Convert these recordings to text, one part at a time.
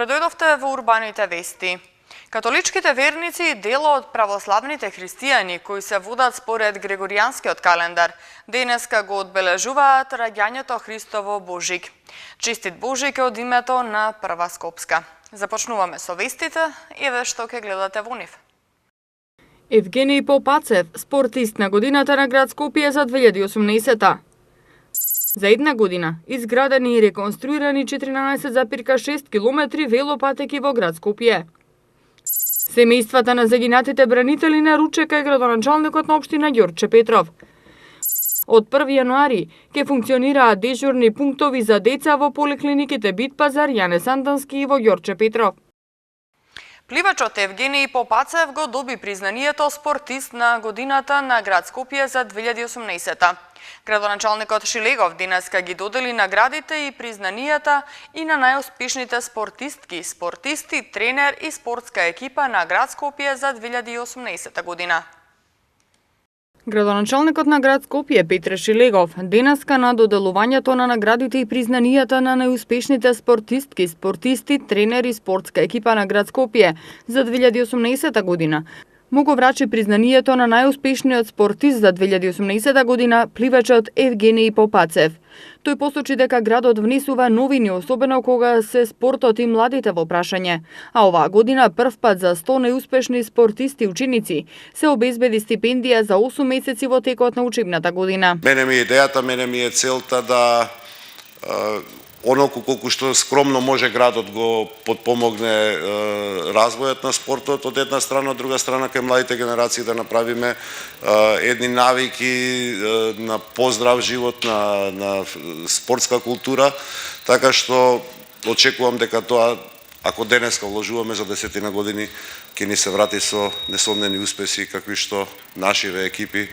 Добре дојдовте во урбаните вести. Католичките верници, дел од православните христијани кои се водат според Григоријанскиот календар, денеска го одбележуваат раѓањето Христово Божик. Честит Божик е од името на Прва Скопска. Започнуваме со вестите, еве што ќе гледате во нив. Евгений Попацев, спортист на годината на град Скопје за 2018-та. За една година изградени и реконструирани 14,6 км велопатеки во град Скопје. Семејствата на загинатите бранители на ручека е градоначалникот на општина Ѓорче Петров. Од 1 јануари ќе функционираат дежурни пунктови за деца во поликлиниките Битпазар, Јане Сандански и во Ѓорче Петров. Пливачот Евгений Попацев го доби признанието спортист на годината на град Скопје за 2018-та. Градоначалникот Шилегов денеска ги додели наградите и признанијата и на најуспешните спортистки, спортисти, тренер и спортска екипа на град Скопје за 2018 година. Градоначалникот на град Скопје Петре Шилегов денеска на доделувањето на наградите и признанијата на најуспешните спортистки, спортисти, тренер и спортска екипа на град Скопје за 2018 година му го врачи признанието на најуспешниот спортист за 2018 година, пливачот Евгений Попацев. Тој посочи дека градот внесува новини, особено кога се спортот и младите во прашање. А оваа година првпат за 100 најуспешни спортисти ученици се обезбеди стипендија за 8 месеци во текот на учебната година. Мене ми е идејата, мене ми е целта да оноку колку што скромно може градот го подпомогне развојот на спортот од една страна, од друга страна кај младите генерации да направиме едни навики на поздрав живот, на спортска култура, така што очекувам дека тоа, ако денеска вложуваме за 10 години, ќе ни се врати со несомнени успеси какви што нашиве екипи,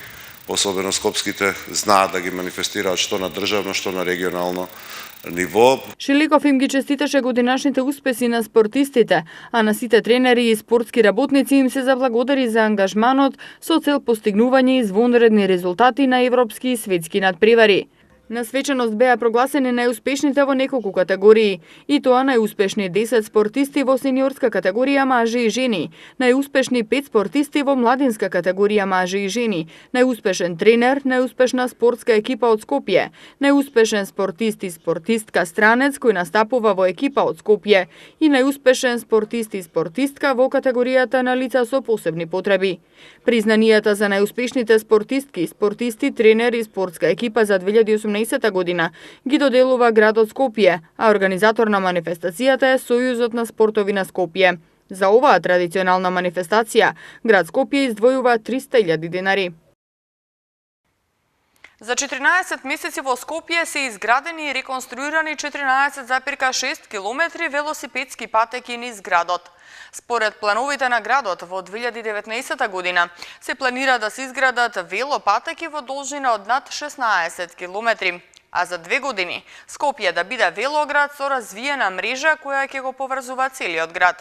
особено скопските, знаат да ги манифестираат што на државно, што на регионално ниво. Шилегов им ги честиташе годинашните успеси на спортистите, а на сите тренери и спортски работници им се заблагодари за ангажманот со цел постигнување извонредни резултати на европски и светски надпревари. На свеченост беа прогласени најуспешните во неколку категории, и тоа најуспешни 10 спортисти во сениорска категорија мажи и жени, најуспешни 5 спортисти во младинска категорија мажи и жени, најуспешен тренер, најуспешна спортска екипа од Скопје, најуспешен спортист и спортистка странец кој настапува во екипа од Скопје и најуспешен спортист и спортистка во категоријата на лица со посебни потреби. Признанијата за најуспешните спортистки, спортисти, тренер и спортска екипа за 2018 година ги доделува градот Скопје, а организатор на манифестацијата е Сојузот на спортови на Скопје. За оваа традиционална манифестација, град Скопје издвојува 300.000 денари. За 14 месеци во Скопје се изградени и реконструирани 14,6 км велосипедски патеки низ градот. Според плановите на градот во 2019 година се планира да се изградат велопатеки во должина од над 16 км, а за 2 години Скопје да биде велоград со развиена мрежа која ќе го поврзува целиот град.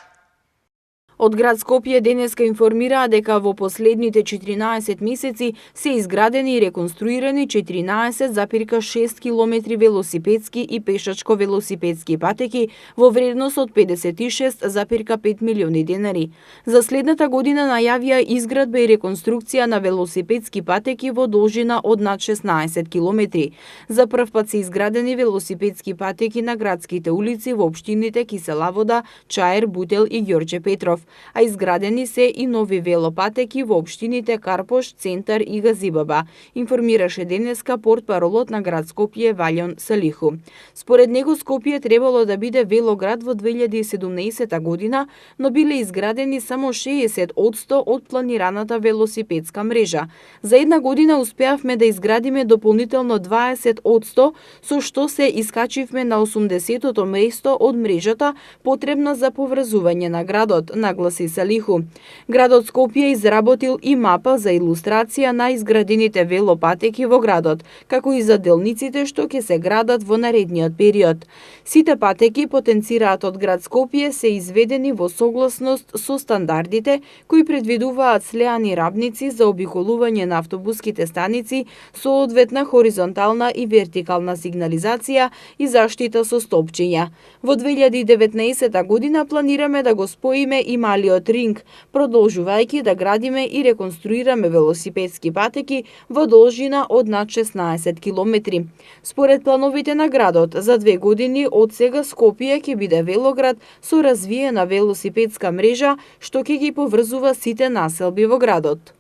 Од град Скопје денеска информираа дека во последните 14 месеци се изградени и реконструирани 14,6 км велосипедски и пешачко велосипедски патеки во вредност од 56,5 милиони денари. За следната година најавија изградба и реконструкција на велосипедски патеки во должина од над 16 км. За прв пат се изградени велосипедски патеки на градските улици во општините Кисела Вода, Чаир, Бутел и Ѓорче Петров, а изградени се и нови велопатеки во општините Карпош, Центар и Газибаба, информираше денеска портпаролот на град Скопје Валјон Салиху. Според него Скопје требало да биде велоград во 2017 година, но биле изградени само 60% од планираната велосипедска мрежа. За една година успеавме да изградиме дополнително 20%, со што се искачивме на 80-тото место од мрежата потребна за поврзување на градот, нагласи Салиху. Градот Скопје изработил и мапа за илустрација на изградените велопатеки во градот, како и за делниците што ќе се градат во наредниот период. Сите патеки потенцираат од град Скопје се изведени во согласност со стандардите кои предвидуваат слеани рабници за обиколување на автобуските станици со одветна хоризонтална и вертикална сигнализација и заштита со стопчиња. Во 2019 година планираме да го споиме и малиот ринг, продолжувајќи да градиме и реконструираме велосипедски патеки во должина од над 16 километри. Според плановите на градот, за 2 години од сега Скопје ќе биде велоград со развиена велосипедска мрежа што ќе ги поврзува сите населби во градот.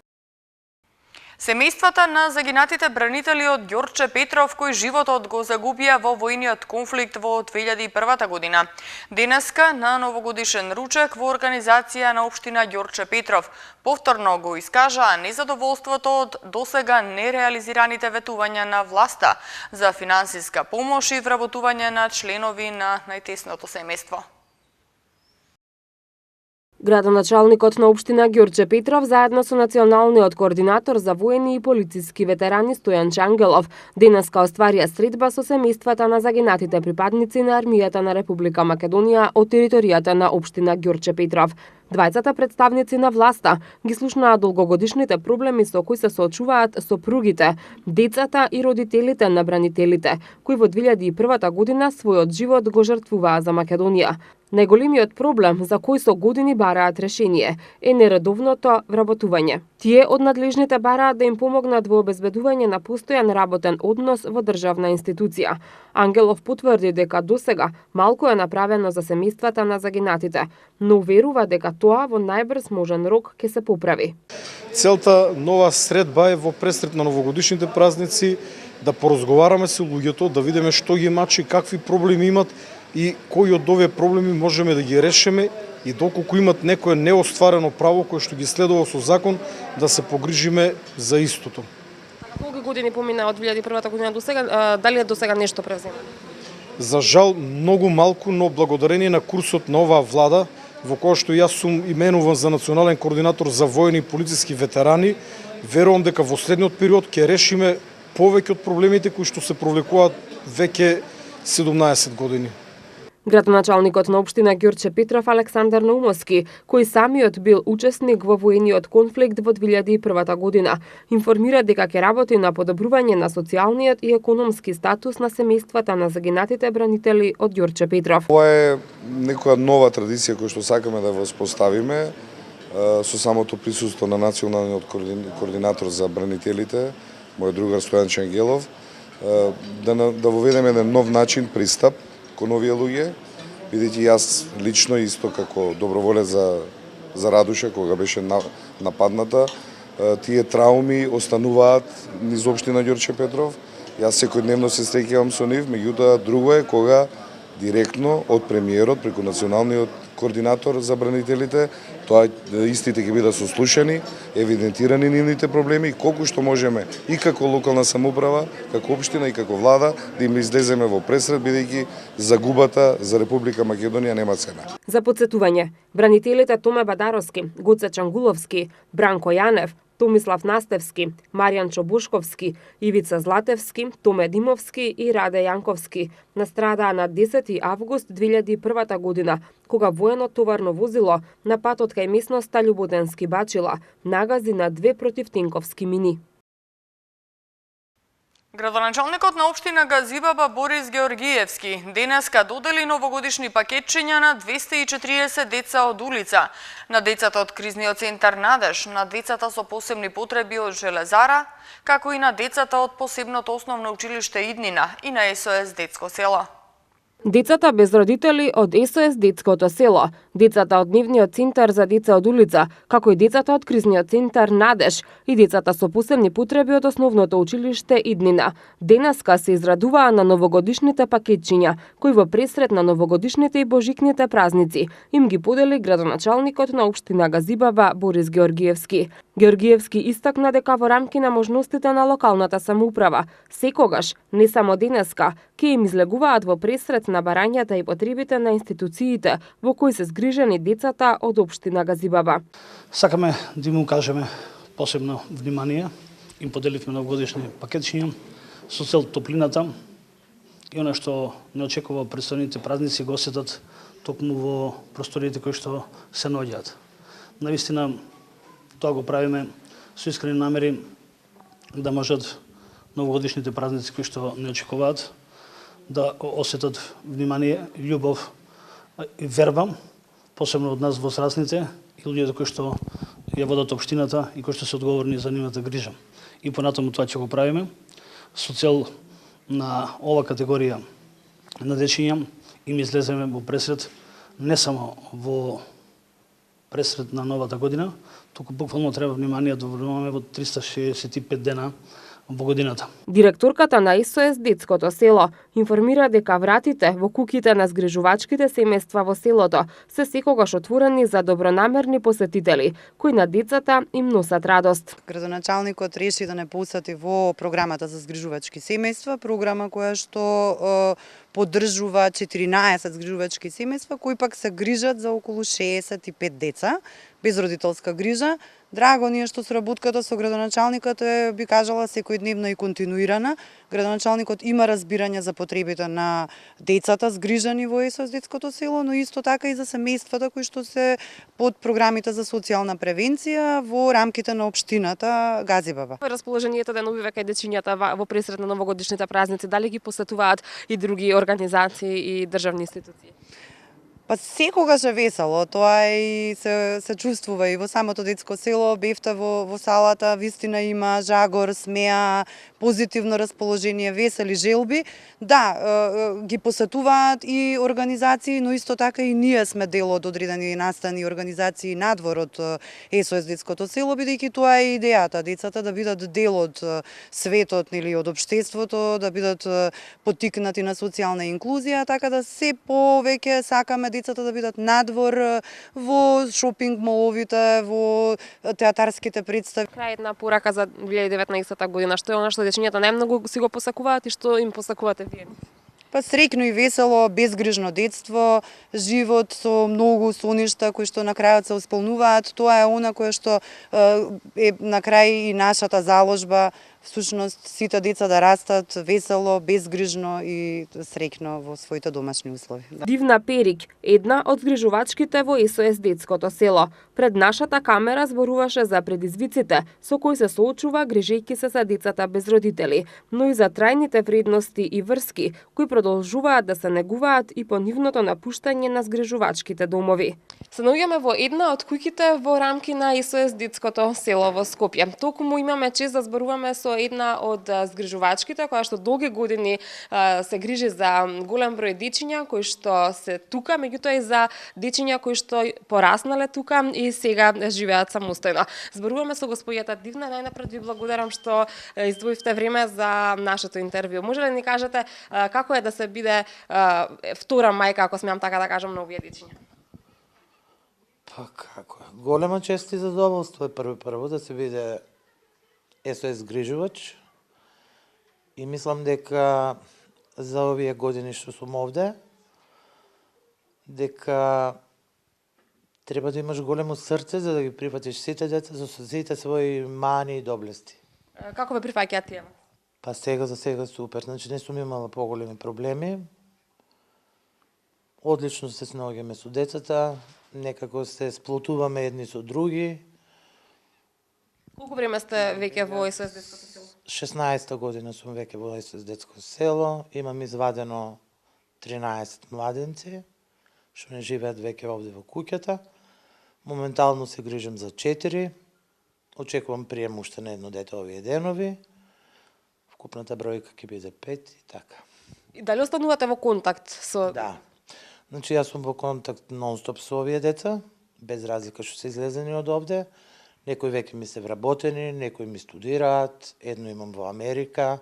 Семејствата на загинатите бранители од Ѓорче Петров кои животот го загубија во војниот конфликт во 2001 година. Денеска на новогодишен ручек во организација на општина Ѓорче Петров повторно го искажаа незадоволството од досега нереализираните ветувања на власта за финансиска помош и вработување на членови на најтесното семејство. Градоначалникот на општина Ѓорче Петров заедно со националниот координатор за воени и полициски ветерани Стојан Чангелов денеска остварија средба со семејствата на загинатите припадници на армијата на Република Македонија од територијата на општина Ѓорче Петров. Двајцата представници на власта ги слушнаа долгогодишните проблеми со кои се соочуваат сопругите, децата и родителите на бранителите, кои во 2001 година својот живот го жртвуваа за Македонија. Најголемиот проблем за кој со години бараат решение е нередовното вработување. Тие од надлежните бараат да им помогнат во обезбедување на постојан работен однос во државна институција. Ангелов потврди дека досега малку е направено за семејствата на загинатите, но верува дека тоа во најбрз можен рок ќе се поправи. Целта нова средба е во пресрет на новогодишните празници да поразговараме со луѓето, да видиме што ги мачи, какви проблеми имат и кои од овие проблеми можеме да ги решиме и доколку имат некое неостварено право кое што ги следува со закон, да се погрижиме за истото. Колку години помина од 2001 година до сега, дали е до сега нешто превземено? За жал многу малку, но благодарение на курсот на оваа влада, во која што јас сум именуван за национален координатор за воени и полициски ветерани, верувам дека во следниот период ќе решиме повеќе од проблемите кои што се провлекуваат веќе 17 години. Градоначалникот на општина Ѓорче Петров Александар Наумовски, кој самиот бил учесник во воениот конфликт во 2001 година, информира дека ќе работи на подобрување на социјалниот и економски статус на семејствата на загинатите бранители од Ѓорче Петров. Ова е некоја нова традиција која што сакаме да воспоставиме со самото присуство на националниот координатор за бранителите, мојот другар Стојан Чангелов, да воведеме еден нов начин пристап кон овие луѓе, бидејќи јас лично исто како доброволец за Радуша кога беше нападната, тие трауми остануваат низ општина Ѓорче Петров. Јас секојдневно се среќавам со нив, меѓутоа друго е кога директно од премиерот преку националниот координатор за бранителите, тоа истите ќе бидат сослушани, евидентирани нивните проблеми и колку што можеме и како локална самоуправа, како општина и како влада да им излеземе во пресред, бидејќи загубата за Република Македонија нема цена. За потсетување, бранителите Томе Бадаровски, Гоце Чангуловски, Бранко Јанев, Томислав Настевски, Маријан Чобушковски, Ивица Златевски, Томе Димовски и Раде Јанковски настрадаа на 10 август 2001 година, кога воено товарно возило на патот кај местноста Љубоденски Бачила нагази на 2 противтенковски мини. Градоначалникот на општина Газибаба Борис Георгиевски денеска додели новогодишни пакетчиња на 240 деца од улица, на децата од кризниот центар Надеж, на децата со посебни потреби од Железара, како и на децата од посебното основно училиште Иднина и на СОС Детско село. Децата без родители од СОС Детското село, децата од Дневниот центар за деца од улица, како и децата од кризниот центар Надеж и децата со посебни потреби од основното училиште Иднина. Денеска се израдуваа на новогодишните пакетчиња, кои во пресрет на новогодишните и божикните празници им ги подели градоначалникот на општина Газибаба Борис Георгиевски. Георгиевски истакна дека во рамки на можностите на локалната самоуправа, секогаш, не само денеска, ќе им излегуваат во пресрет одговорот на барањата и потребите на институциите во кои се згрижени децата од општина Газибаба. Сакаме да им укажеме посебно внимание. Им поделивме новогодишни пакетчиња со цел топлината и она што не очекува предстојните празници го осетат токму во просториите кои што се наоѓаат. Навистина, тоа го правиме со искрени намери да можат новогодишните празници кои што не очекуваат да осетат внимание, љубов и верба, посебно од нас возрастните и луѓето кои што ја водат општината и кои што се одговорни за нивната грижа. И понатаму тоа ќе го правиме со цел на ова категорија на дечиња им излеземе во пресред не само во пресред на новата година, туку буквално треба внимание да внимаваме во 365 дена во годината. Директорката на СОС Детското село информира дека вратите во куќите на згрижувачките семејства во селото се секогаш отворени за добронамерни посетители, кои на децата им носат радост. Градоначалникот реши да не посети во програмата за згрижувачки семејства, програма која што поддржува 14 згрижувачки семејства, кои пак се грижат за околу 65 деца без родителска грижа. Драго ни е што соработката со градоначалникот е, би кажала, секојдневна и континуирана. Градоначалникот има разбирање за потребите на децата згрижани во СОС Детското село, но исто така и за семејствата кои што се под програмите за социјална превенција во рамките на општината Газибаба. Расположението денови веќе дечињата во пресред на новогодишните празници, дали ги посетуваат и други организации и државни институции? Па секогаш е весело, тоа и се чувствува и во самото детско село, бевте во салата, вистина има жагор, смеа, позитивно расположение, весели желби. Да, ги посетуваат и организации, но исто така и ние сме дел од одредени настани организации надвор од СОС Детското село, бидејќи тоа е идејата, децата да бидат дел од светот или од општеството, да бидат поттикнати на социјална инклузија, така да се повеќе сакаме децата да бидат надвор во шопинг моловите, во театарските представи. Крај една порака за 2019 година, што е она што дечињата најмногу си го посакуваат и што им посакувате вие? Па среќно и весело, безгрижно детство, живот со многу соништа кои што на крајот се исполнуваат. Тоа е она кое што е на крај и нашата заложба. Всушност, сите деца да растат весело, безгрижно и среќно во своите домашни услови. Дивна Перик, една од згрижувачките во СОС Детското село, пред нашата камера зборуваше за предизвиците со кои се соочува грижејќи се за децата без родители, но и за трајните вредности и врски кои продолжуваат да се негуваат и по нивното напуштање на згрижувачките домови. Се наоѓаме во една од куќите во рамки на СОС Детското село во Скопје. Токму имаме чест да зборуваме со една од згрижувачките која што долги години се грижи за голем број дечиња кои што се тука, меѓутоа и за дечиња кои што пораснале тука и сега живеат самостојно. Зборуваме со господјата Дивна, најнапред ви благодарам што издвоивте време за нашето интервју. Може ли ни кажете како е да се биде втора мајка, ако смеам така да кажам, на овие дечиња? Па како е? Голема чест и задоволство е прво да се биде СОС грижувач и мислам дека за овие години што сум овде, дека треба да имаш големо срце за да ги прифатиш сите деца со сите своји мани и доблести. Како ве прифаќаат тие? Па сега за сега супер, значи не сум имала поголеми проблеми. Одлично се снаоѓаме со децата, некако се сплотуваме едни со други. Колку време сте веќе во СОС Детското село? 16-та година сум веќе во СОС Детско село, имам извадено 13 младенци, што не живеат веќе овде во куќата. Моментално се грижам за 4, очекувам прием уште на едно дете овие денови. Вкупната бројка ќе биде 5 и така. И дали останувате во контакт со... Да. Значи, јас сум во контакт нон-стоп со овие деца, без разлика што се излезени од овде. Некои веќе ми се вработени, некои ми студираат, едно имам во Америка,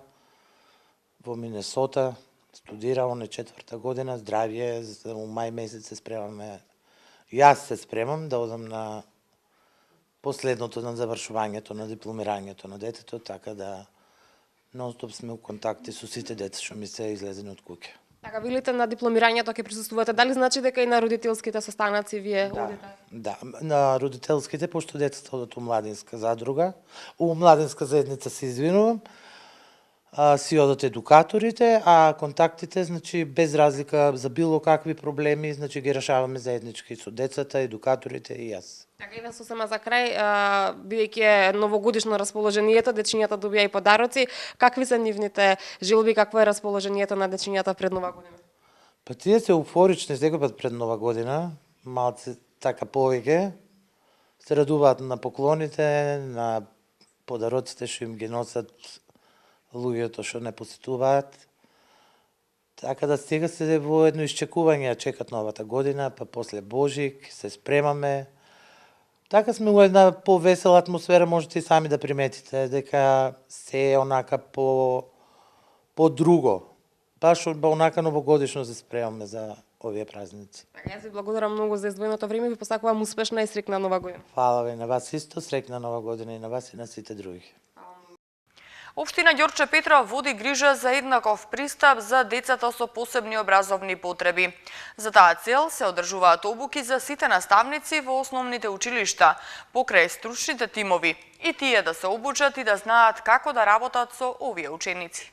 во Минесота, студира, он е 4-та година, здравје, за мај месец се спремаме. Јас се спремам да одам на последното на завршувањето, на дипломирањето на детето, така да нон-стоп сме у контакти со сите деца што ми се излезени од куќа. Така, велите на дипломирањето ќе присуствувате. Дали значи дека и на родителските состанаци вие одите? Да, на родителските, пошто децата одат у младинска задруга, у младинска заедница се извинувам, си одат едукаторите, а контактите, значи, без разлика за било какви проблеми, значи, ги решаваме заеднички со децата, едукаторите и јас. Така, еден сосема за крај, бидејќи е новогодишно расположението, дечињата добија и подароци, какви се нивните желби, какво е расположението на дечињата пред Нова година? Па тие се уфорични секој пат пред Нова година, малце така повеќе, се радуваат на поклоните, на подароците што им ги носат луѓето што не посетуваат. Така да сега се во едно исчекување, чекат новата година, па после Божик, се спремаме. Така сме во една повесела атмосфера, можете и сами да приметите, дека се е онака по друго. Баш онака новогодишно се спремаме за овие празници. Така, јас ви благодарам многу за издвоеното време и ви посакувам успешна и среќна Нова година. Фала ви на вас исто, среќна Нова година и на вас и на сите други. Општина Ѓорче Петров води грижа за еднаков пристап за децата со посебни образовни потреби. За таа цел се одржуваат обуки за сите наставници во основните училишта, покрај стручните тимови, и тие да се обучат и да знаат како да работат со овие ученици.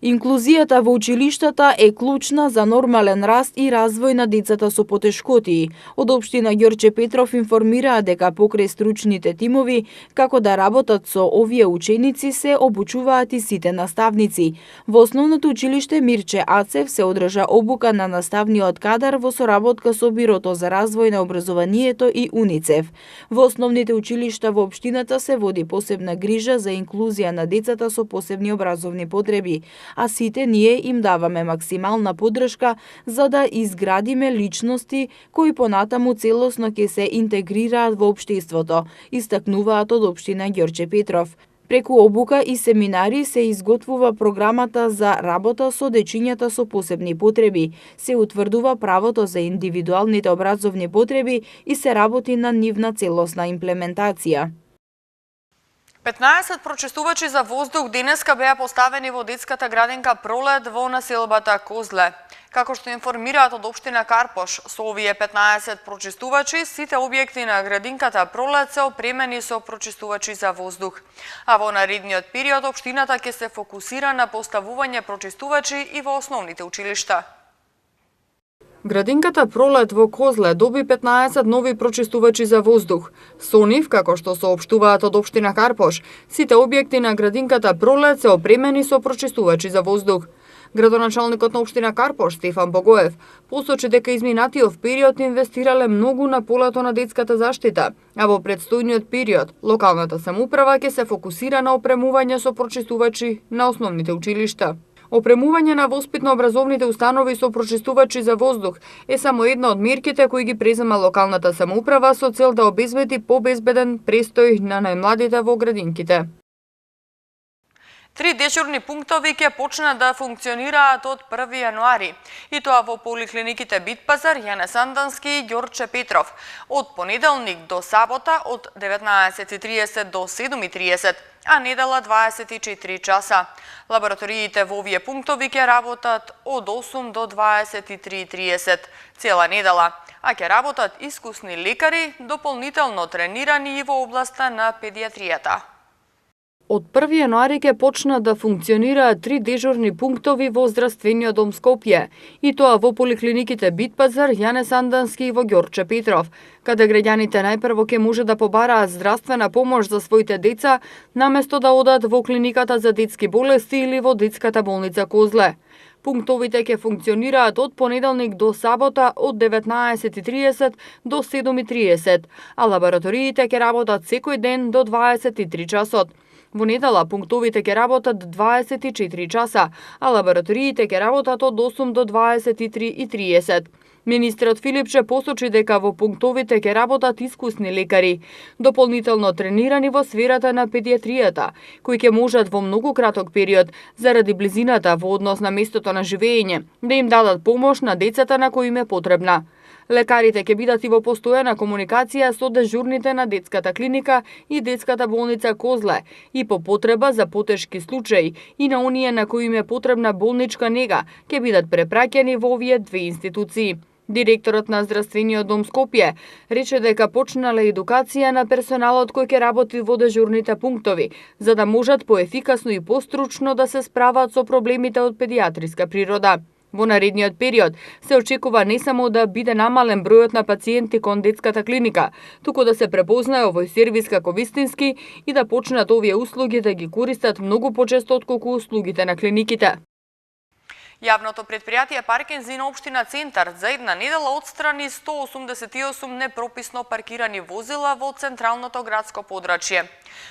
Инклузијата во училиштата е клучна за нормален раст и развој на децата со потешкоти. Од општина Ѓорче Петров информираа дека покрај стручните тимови, како да работат со овие ученици, се обучуваат и сите наставници. Во основното училиште Мирче Ацев се одржа обука на наставниот кадар во соработка со Бирото за развој на образованието и УНИЦЕФ. Во основните училишта во општината се води посебна грижа за инклузија на децата со посебни образовни потреби, а сите ние им даваме максимална поддршка за да изградиме личности кои понатаму целосно ќе се интегрираат во општеството, истакнуваат од општина Ѓорче Петров. Преку обука и семинари се изготвува програмата за работа со дечињата со посебни потреби, се утврдува правото за индивидуалните образовни потреби и се работи на нивна целосна имплементација. 15 прочистувачи за воздух денеска беа поставени во детската градинка Пролет во населбата Козле. Како што информираат од општина Карпош, со овие 15 прочистувачи, сите објекти на градинката Пролет се опремени со прочистувачи за воздух. А во наредниот период општината ќе се фокусира на поставување прочистувачи и во основните училишта. Градинката Пролет во Козле доби 15 нови прочистувачи за воздух. Со нив, како што соопштуваат од општина Карпош, сите објекти на градинката Пролет се опремени со прочистувачи за воздух. Градоначалникот на општина Карпош, Стефан Богоев, посочи дека изминатиот период инвестирале многу на полето на детската заштита, а во предстојниот период локалната самоуправа ќе се фокусира на опремување со прочистувачи на основните училишта. Опремување на воспитно-образовните установи со прочистувачи за воздух е само една од мерките кои ги презема локалната самоуправа со цел да обезбеди побезбеден престој на најмладите во градинките. 3 дежурни пунктови ќе почнат да функционираат од 1 јануари, и тоа во поликлиниките Битпазар, Јане Сандански и Ѓорче Петров, од понеделник до сабота од 19:30 до 7:30, а недела 24 часа. Лабораториите во овие пунктови ќе работат од 8 до 23:30 цела недела, а ќе работат искусни лекари, дополнително тренирани и во областа на педијатријата. Од 1 јануари ќе почнат да функционираат 3 дежурни пунктови во здравствениот дом Скопје, и тоа во поликлиниките Битпазар, Јане Сандански и во Ѓорче Петров, каде граѓаните најпрво ќе може да побараат здравствена помош за своите деца, наместо да одат во клиниката за детски болести или во детската болница Козле. Пунктовите ќе функционираат од понеделник до сабота од 19:30 до 7:30, а лабораториите ќе работат секој ден до 23 часот. Во недела пунктовите ќе работат 24 часа, а лабораториите ќе работат од 8 до 23:30. Министрот Филипче посочи дека во пунктовите ќе работат искусни лекари, дополнително тренирани во сферата на педијатријата, кои ќе можат во многу краток период, заради близината во однос на местото на живење, да им дадат помош на децата на кои им е потребна. Лекарите ќе бидат и во постојана комуникација со дежурните на детската клиника и детската болница Козле и по потреба за потешки случаи и на оние на кои им е потребна болничка нега ќе бидат препраќани во овие две институции. Директорот на Здравствениот дом Скопје рече дека почнала едукација на персоналот кој ќе работи во дежурните пунктови, за да можат поефикасно и постручно да се справат со проблемите од педиатриска природа. Во наредниот период се очекува не само да биде намален бројот на пациенти кон детската клиника, туку да се препознае овој сервис како вистински и да почнат овие услуги да ги користат многу почесто отколку услугите на клиниките. Јавното предпријатие Паркинзи на општина Центар за една недела отстрани 188 непрописно паркирани возила во централното градско подрачје.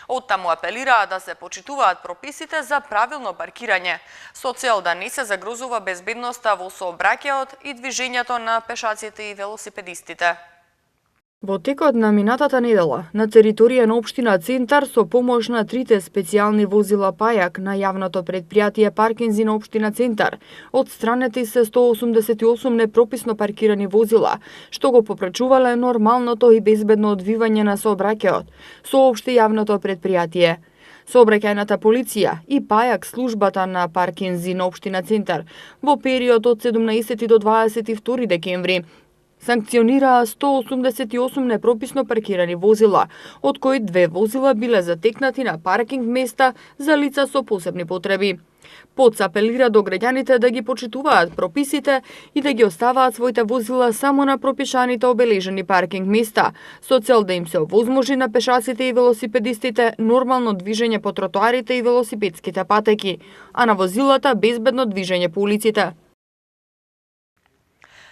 Оттаму апелираа да се почитуваат прописите за правилно паркирање, со цел да не се загрозува безбедноста во сообраќајот и движењето на пешаците и велосипедистите. Во текот на минатата недела, на територија на општина Центар со помош на трите специјални возила Пајак на јавното предпријатие Паркинзи на општина Центар, одстранети се 188 непрописно паркирани возила, што го попречувале нормалното и безбедно одвивање на сообраќајот, соопшти јавното предпријатие. Сообраќајната полиција и Пајак службата на Паркинзи на општина Центар во период од 17 до 22 декември санкционираа 188 непрописно паркирани возила, од кои 2 возила биле затекнати на паркинг места за лица со посебни потреби. ПОЦ апелира до граѓаните да ги почитуваат прописите и да ги оставаат своите возила само на пропишаните обележени паркинг места, со цел да им се овозможи на пешаците и велосипедистите нормално движење по тротоарите и велосипедските патеки, а на возилата безбедно движење по улиците.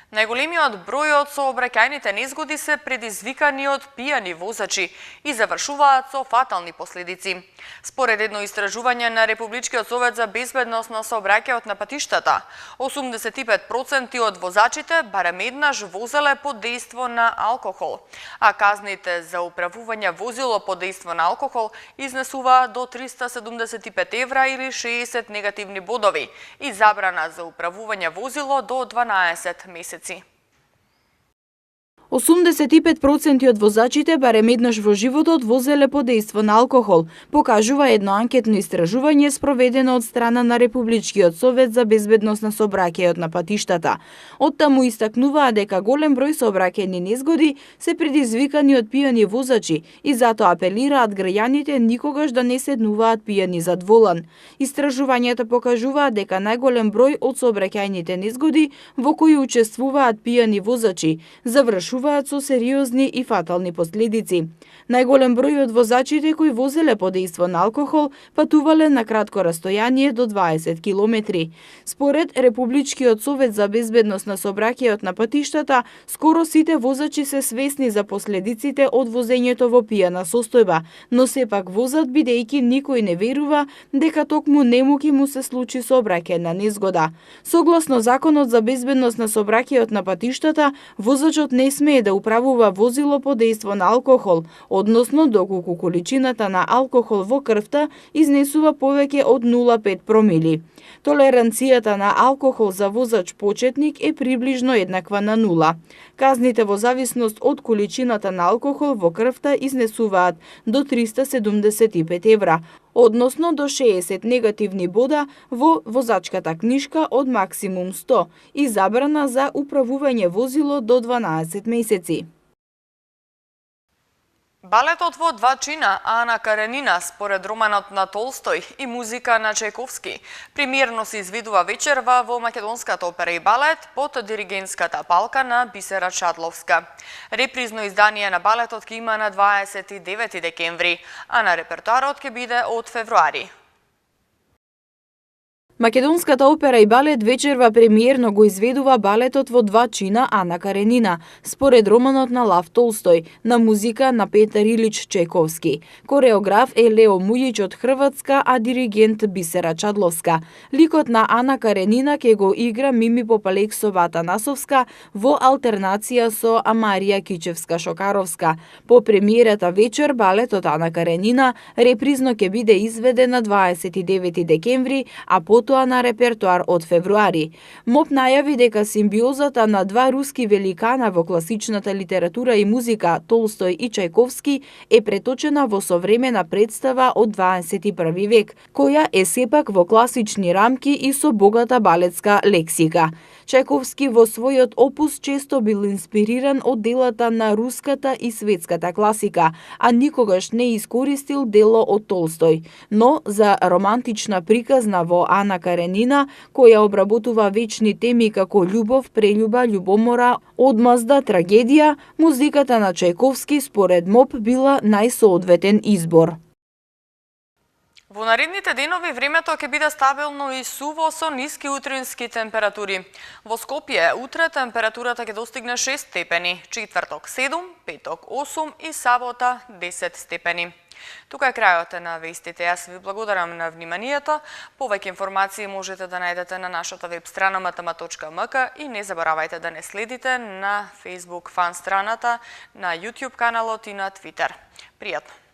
Најголемиот број од сообраќајните незгоди се предизвикани од пијани возачи и завршуваат со фатални последици. Според едно истражување на Републичкиот совет за безбедност на сообраќајот на патиштата, 85% од возачите барем еднаш возеле под дејство на алкохол, а казните за управување возило под дејство на алкохол изнесуваат до 375 евра или 60 негативни бодови и забрана за управување возило до 12 месеци. 85% од возачите барем еднаш во животот возеле под дејство на алкохол, покажува едно анкетно истражување спроведено од страна на Републичкиот совет за безбедност на сообраќајот на патиштата. Оттаму истакнуваа дека голем број сообраќајни незгоди се предизвикани од пијани возачи и затоа апелираат граѓаните никогаш да не седнуваат пијани зад волан. Истражувањето покажуваат дека најголем број од сообраќајните незгоди во кои учествуваат пијани возачи завршуваат со сериозни и фатални последици. Најголем број од возачите кои возеле под дејство на алкохол патувале на кратко растојание до 20 километри. Според Републичкиот совет за безбедност на сообраќајот на патиштата, скоро сите возачи се свесни за последиците од возењето во пијана состојба, но сепак возат бидејќи никој не верува дека токму нему ќе му се случи сообраќајна незгода. Согласно Законот за безбедност на сообраќајот на патиштата, возачот не смее да управува возило под дејство на алкохол, односно доколку количината на алкохол во крвта изнесува повеќе од 0,5 промили. Толеранцијата на алкохол за возач почетник е приближно еднаква на 0. Казните во зависност од количината на алкохол во крвта изнесуваат до 375 евра, односно до 60 негативни бода во возачката книшка од максимум 100 и забрана за управување возило до 12 месеци. Балетот во два чина Ана Каренина според романот на Толстој и музика на Чајковски премиерно се изведува вечерва во Македонската опера и балет под диригентската палка на Бисера Чадловска. Репризно издание на балетот ќе има на 29 декември, а на репертоарот ќе биде од февруари. Македонската опера и балет вечерва премиерно го изведува балетот во два чина Ана Каренина, според романот на Лав Толстој, на музика на Петар Илич Чајковски. Кореограф е Лео Мујич од Хрватска, а диригент Бисера Чадловска. Ликот на Ана Каренина ќе го игра Мими Попалексова Атанасовска во алтернација со Амарија Кичевска-Шокаровска. По премиерата вечер балетот Ана Каренина репризно ќе биде изведен на 29 декември, а потоа потоа на репертоар од февруари. МОП најави дека симбиозата на два руски великана во класичната литература и музика, Толстој и Чајковски, е преточена во современа представа од 21 век, која е сепак во класични рамки и со богата балетска лексика. Чајковски во својот опус често бил инспириран од делата на руската и светската класика, а никогаш не искористил дело од Толстој. Но за романтична приказна во Ана Каренина, која обработува вечни теми како љубов, прељуба, љубомора, одмазда, трагедија, музиката на Чајковски според МОП била најсоодветен избор. Во наредните денови времето ќе биде стабилно и суво со ниски утрински температури. Во Скопје утре температурата ќе достигне 6 степени, четврток 7, петок 8 и сабота 10 степени. Тука е крајот на вестите. Јас ви благодарам на вниманието. Повеќе информации можете да најдете на нашата веб страна matama.mk и не заборавајте да не следите на Facebook фан страната, на YouTube каналот и на Twitter. Пријатно!